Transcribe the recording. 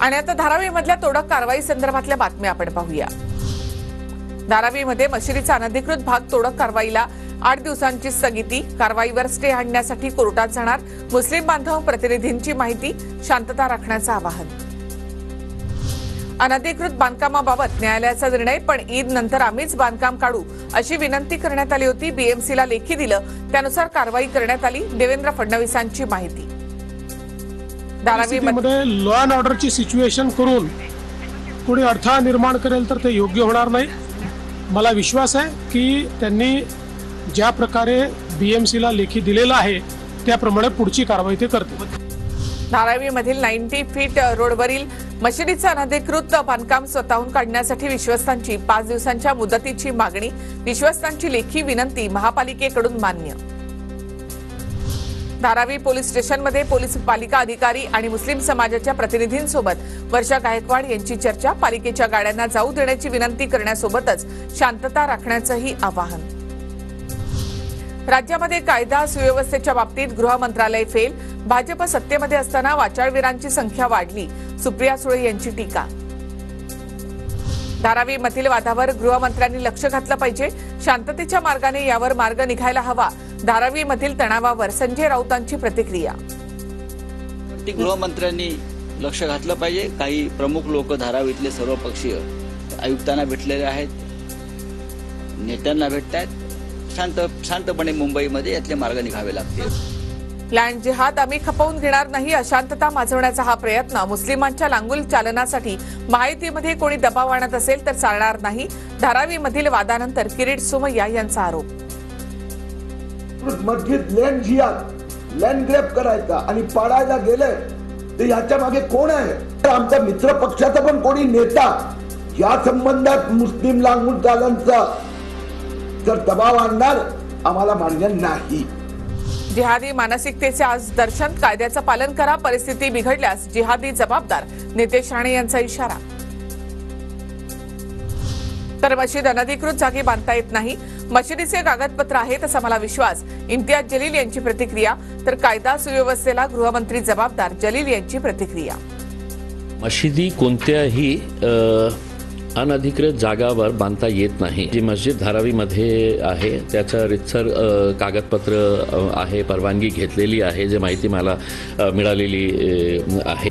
आणि आता धारावीमधल्या तोडक कारवाई संदर्भातल्या बातम्या आपण पाहूया। धारावीमध्ये मशिदीचा अनधिकृत भाग तोडक कारवाईला 8 दिवसांची स्थगिती, कारवाईवर स्टे आणण्यासाठी कोर्टात जाणार, मुस्लिम बांधव प्रतिनिधींची माहिती, शांतता राखण्याचं आवाहन। अनधिकृत बांधकामाबाबत न्यायालयाचा निर्णय, पण ईद नंतर आम्हीच बांधकाम काढू अशी विनंती करण्यात आली होती। बीएमसीला लेखी दिलं, त्यानुसार कारवाई करण्यात आली। देवेंद्र फडणवीसांची माहिती। धारावीमध्ये लॉ अँड ऑर्डरची सिच्युएशन करून कोणी अडथळा निर्माण करेल तर ते योग्य होणार नाही। मला विश्वास आहे की त्यांनी ज्या प्रकारे बीएमसीला लेखी दिलेला आहे त्याप्रमाणे पुढची कारवाई ते करतील। धारावीमधील 90 फीट रोडवरील मशिदीचं अनधिकृत बांधकाम स्वतःहून काढण्यासाठी विश्वस्तांची 5 दिवसांच्या मुदतीची मागणी, विश्वस्तांची लेखी विनंती महापालिकेकडून मान्य। धारावी पोलीस स्टेशनमध्ये पोलीस पालिका अधिकारी आणि मुस्लिम समाजाच्या प्रतिनिधींसोबत वर्षा गायकवाड यांची चर्चा, पालिकेच्या गाड्यांना जाऊ देण्याची विनंती करण्यासोबतच शांतता राखण्याचंही आवाहन। राज्यामध्ये कायदा सुव्यवस्थेच्या बाबतीत गृह मंत्रालय फेल, भाजप सत्तेमध्ये असताना वाचाळवीरांची संख्या वाढली, सुप्रिया सुळे यांची टीका। धारावीमधील वादावर गृहमंत्र्यांनी लक्ष घातलं पाहिजे, शांततेच्या मार्गाने यावर मार्ग निघायला हवा। धारावीमधील तणावावर संजय राऊतांची प्रतिक्रिया। गृहमंत्र्यांनी लक्ष घातलं पाहिजे। काही प्रमुख लोक धारावीतले सर्वपक्षीय आयुक्तांना भेटलेले आहेत, नेत्यांना भेटतायत। शांतपणे मुंबईमध्ये यातले मार्ग निघावे लागतील। लँड जिहाद आम्ही खपवून घेणार नाही, अशांतता माजवण्याचा हा प्रयत्न मुस्लिमांच्या लांगुल चालनासाठी महायुतीमध्ये कोणी दबाव आणत असेल तर चालणार नाही। धारावीमधील वादानंतर किरीट सोमय्या यांचा आरोप। मस्जिद लँड जिहाद, लँड ग्रॅब करायचा आणि पाडायला गेले ते याच्या मागे कोण आहे? आमचा मित्र पक्षाचा पण कोणी नेता या संबंधात मुस्लिम लांगुल चालनाचा जर दबाव आणणार आम्हाला मान्य नाही। जिहादी मानसिकतेचे आज दर्शन, कायद्याचं पालन करा, परिस्थिती बिघडल्यास जिहादी जबाबदार, नितेश राणे यांचा इशारा। तर मशीद अनधिकृत जागी बांधता येत नाही, मशिदीचे कागदपत्र आहेत असा मला विश्वास, इम्तियाज जलील यांची प्रतिक्रिया। तर कायदा सुव्यवस्थेला गृहमंत्री जबाबदार, जलील यांची प्रतिक्रिया। मशिदी कोणत्याही अनधिकृत जागावर बांधता येत नाही। जी मस्जिद धारावीमध्ये आहे त्याचं रितसर कागदपत्र आहे, परवानगी घेतलेली आहे, जे माहिती मला मिळालेली आहे।